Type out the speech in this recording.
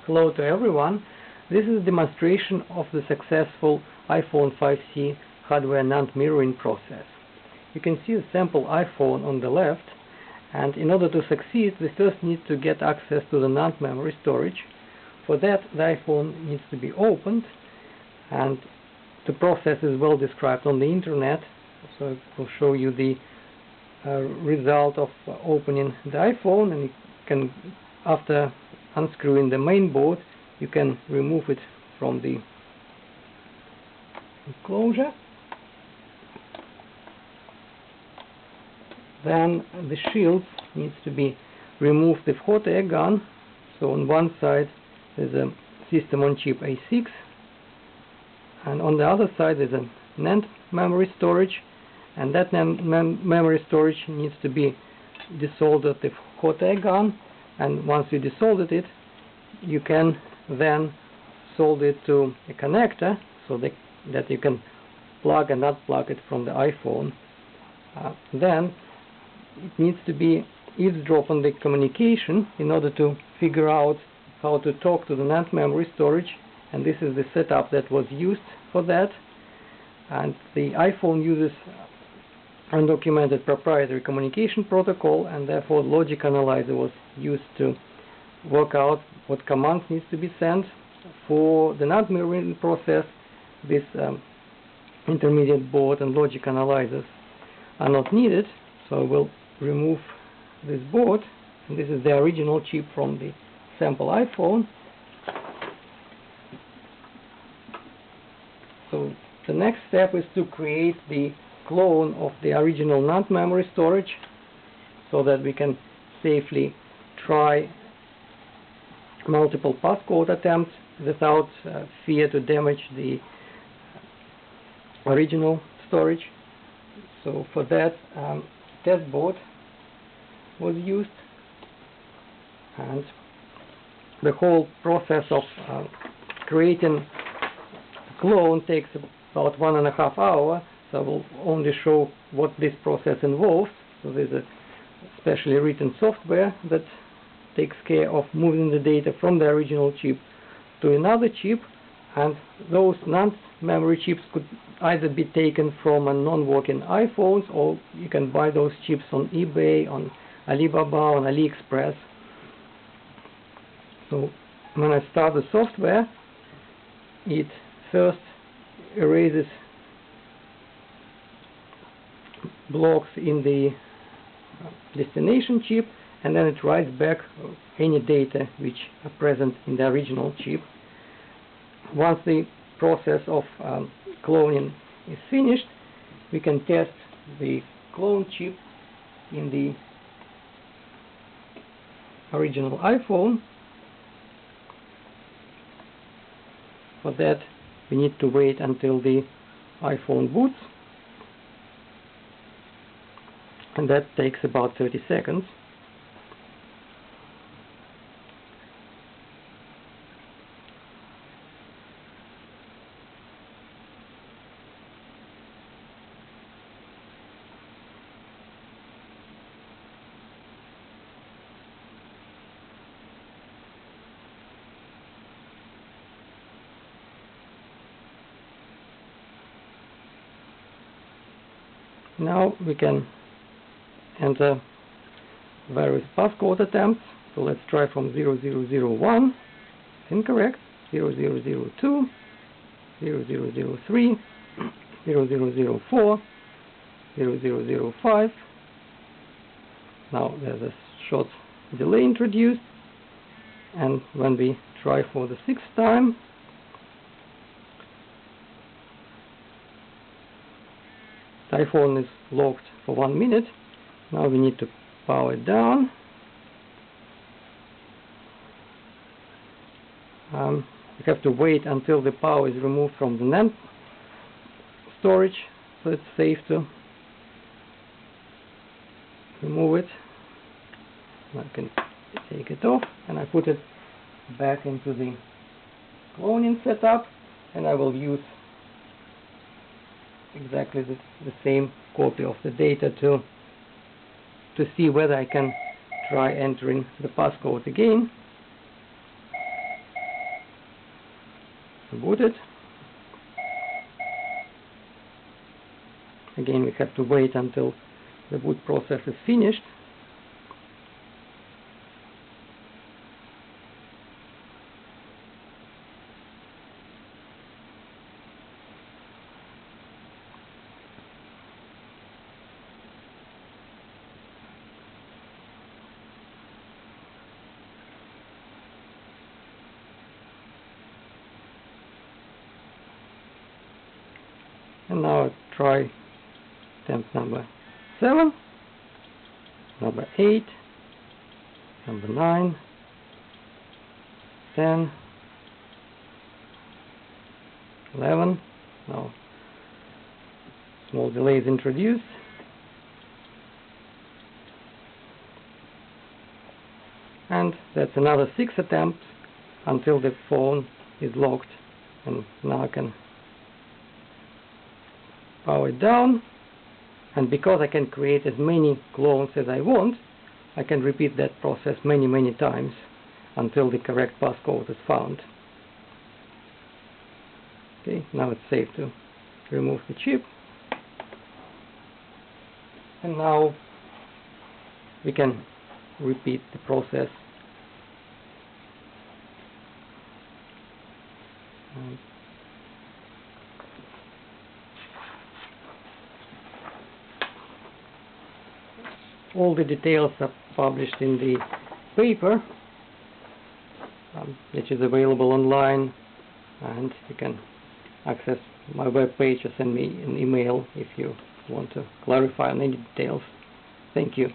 Hello to everyone. This is a demonstration of the successful iPhone 5C hardware NAND mirroring process. You can see a sample iPhone on the left, and in order to succeed we first need to get access to the NAND memory storage. For that the iPhone needs to be opened, and the process is well described on the internet, so I will show you the result of opening the iPhone, and you can, after unscrewing the main board, you can remove it from the enclosure. Then the shield needs to be removed with hot air gun. So on one side there's a system on chip A6, and on the other side there's a NAND memory storage, and that NAND memory storage needs to be desoldered with hot air gun. And once you desoldered it, you can then solder it to a connector so that you can plug and unplug it from the iPhone. Then it needs to be eavesdrop on the communication in order to figure out how to talk to the NAND memory storage, and this is the setup that was used for that. And the iPhone uses undocumented proprietary communication protocol, and therefore logic analyzer was used to work out what commands needs to be sent. For the NAND mirroring process, this intermediate board and logic analyzers are not needed, so I will remove this board, and this is the original chip from the sample iPhone. So the next step is to create the clone of the original NAND memory storage so that we can safely try multiple passcode attempts without fear to damage the original storage. So for that, test board was used, and the whole process of creating a clone takes about 1.5 hours. So I will only show what this process involves. So there's a specially written software that takes care of moving the data from the original chip to another chip, and those NAND memory chips could either be taken from a non-working iPhones, or you can buy those chips on eBay, on Alibaba, on AliExpress. So when I start the software, it first erases blocks in the destination chip, and then it writes back any data which are present in the original chip. Once the process of cloning is finished, we can test the clone chip in the original iPhone. For that we need to wait until the iPhone boots, and that takes about 30 seconds. Now we can enter various passcode attempts. So let's try from 0001, incorrect, 0002, 0003, 0004, 0005. Now there's a short delay introduced, and when we try for the 6th time, the iPhone is locked for 1 minute. Now we need to power it down. We have to wait until the power is removed from the NAND storage, so it's safe to remove it. I can take it off, and I put it back into the cloning setup, and I will use exactly the same copy of the data to see whether I can try entering the passcode again. to boot it. Again, we have to wait until the boot process is finished. And now try attempt number 7, number 8, number 9, 10, 11. Now small delay is introduced. And that's another 6 attempts until the phone is locked. And now I can power it down, and because I can create as many clones as I want, I can repeat that process many times until the correct passcode is found. Okay, now it's safe to remove the chip, and now we can repeat the process. All the details are published in the paper, which is available online, and you can access my web page or send me an email if you want to clarify on any details. Thank you.